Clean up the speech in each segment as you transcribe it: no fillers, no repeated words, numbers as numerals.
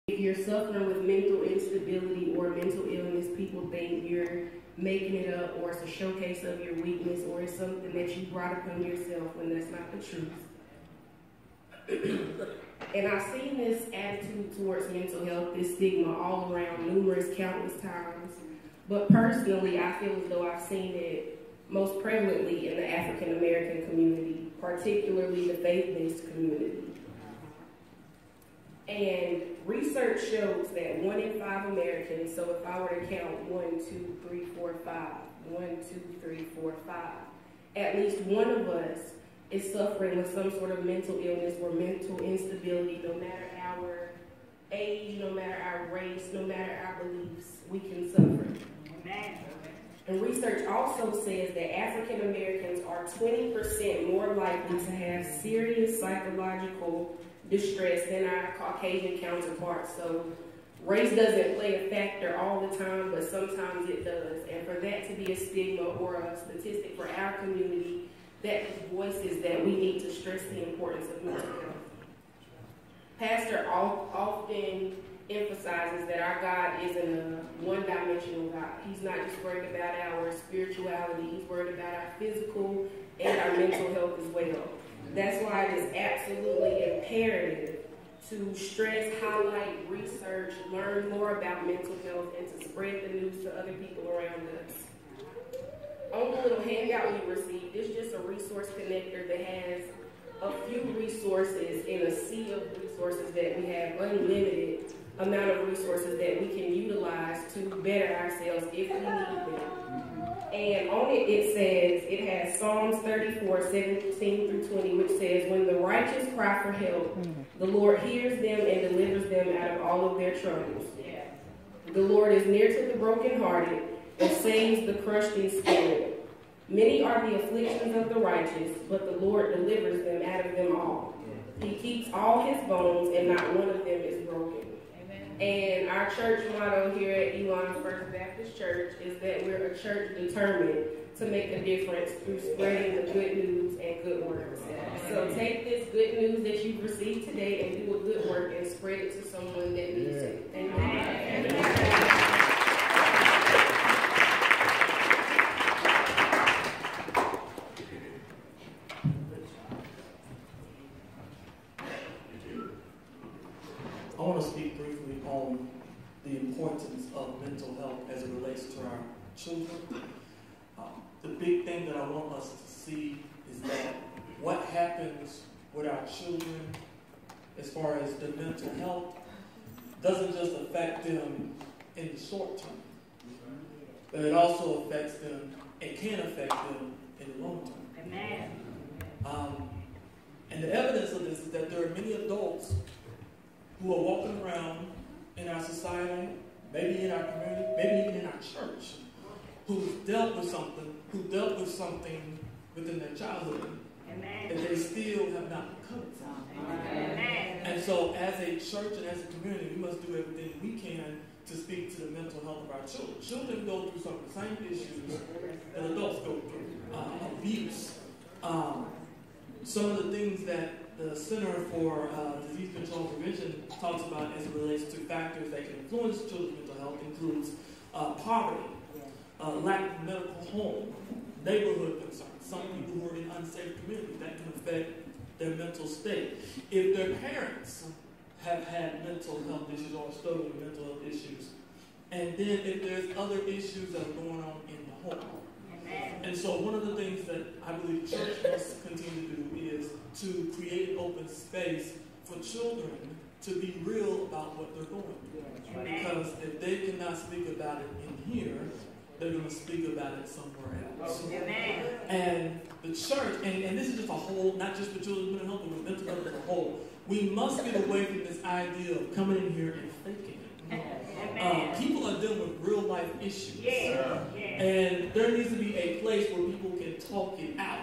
If you're suffering with mental instability or mental illness, people think you're making it up, or it's a showcase of your weakness, or it's something that you brought upon yourself when that's not the truth. And I've seen this attitude towards mental health, this stigma all around countless times. But personally, I feel as though I've seen it most prevalently in the African American community, particularly the faith-based community. And research shows that 1 in 5 Americans, so if I were to count 1, 2, 3, 4, 5, 1, 2, 3, 4, 5, at least one of us is suffering with some sort of mental illness or mental instability, no matter our age, no matter our race, no matter our beliefs, we can suffer. Amen. And research also says that African Americans are 20% more likely to have serious psychological distress than our Caucasian counterparts. So race doesn't play a factor all the time, but sometimes it does. And for that to be a stigma or a statistic for our community, that voices that we need to stress the importance of mental health. Pastor often emphasizes that our God isn't a one-dimensional God. He's not just worried about our spirituality, he's worried about our physical and our mental health as well. That's why it is absolutely imperative to stress, highlight, research, learn more about mental health, and to spread the news to other people around us. On the little handout you received, it's just a resource connector that has a few resources in a sea of resources that we have unlimited amount of resources that we can utilize to better ourselves if we need them. And on it, it says, it has Psalms 34, 17 through 20, which says, when the righteous cry for help, the Lord hears them and delivers them out of all of their troubles. The Lord is near to the brokenhearted and saves the crushed in spirit. Many are the afflictions of the righteous, but the Lord delivers them out of them all. He keeps all his bones, and not one of them is broken. And our church motto here at Elon First Baptist Church is that we're a church determined to make a difference through spreading the good news and good works. So take this good news that you've received today and do a good work and spread it to someone that needs it. Amen. I want to speak briefly on the importance of mental health as it relates to our children. The big thing that I want us to see is that what happens with our children as far as the mental health doesn't just affect them in the short term, but it also affects them and can affect them in the long term. Amen. And the evidence of this is that there are many adults who are walking around in our society, maybe in our community, maybe even in our church, who've dealt with something within their childhood that they still have not recovered from. And so as a church and as a community, we must do everything we can to speak to the mental health of our children. Children go through some of the same issues that adults go through. Abuse. Some of the things that the Center for Disease Control and Prevention talks about as it relates to factors that can influence children's mental health includes poverty, lack of medical home, neighborhood concerns, some people who are in unsafe communities that can affect their mental state. If their parents have had mental health issues or struggle with mental health issues, and then if there's other issues that are going on in the home. And so one of the things that I believe church must continue to do is to create an open space for children to be real about what they're going through. Because if they cannot speak about it in here, they're going to speak about it somewhere else. And the church, and this is just a whole, not just for children's mental health, but mental health as a whole, we must get away from this idea of coming in here and faking it. People are dealing with real life issues. And there needs to be a place where people can talk it out.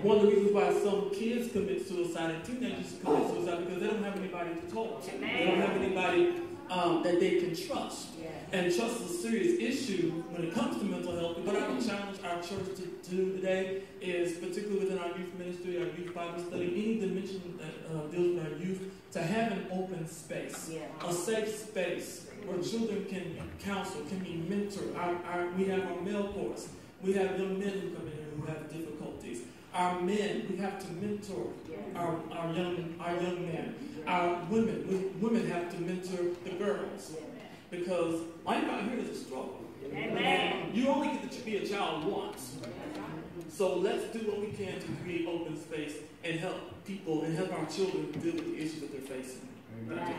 One of the reasons why some kids commit suicide and teenagers commit suicide because they don't have anybody to talk to. They don't have anybody that they can trust. And trust is a serious issue when it comes to mental health. What I would challenge our church to do today is, particularly within our youth ministry, our youth Bible study, any dimension that deals with our youth, to have an open space, a safe space where children can be counseled, can be mentored. We have our male course. We have young men who come in here who have difficulties. Our men, we have to mentor our young men. Our women have to mentor the girls. Because life out here is a struggle. Amen. You only get to be a child once. So let's do what we can to create open space and help people and help our children deal with the issues that they're facing. Amen.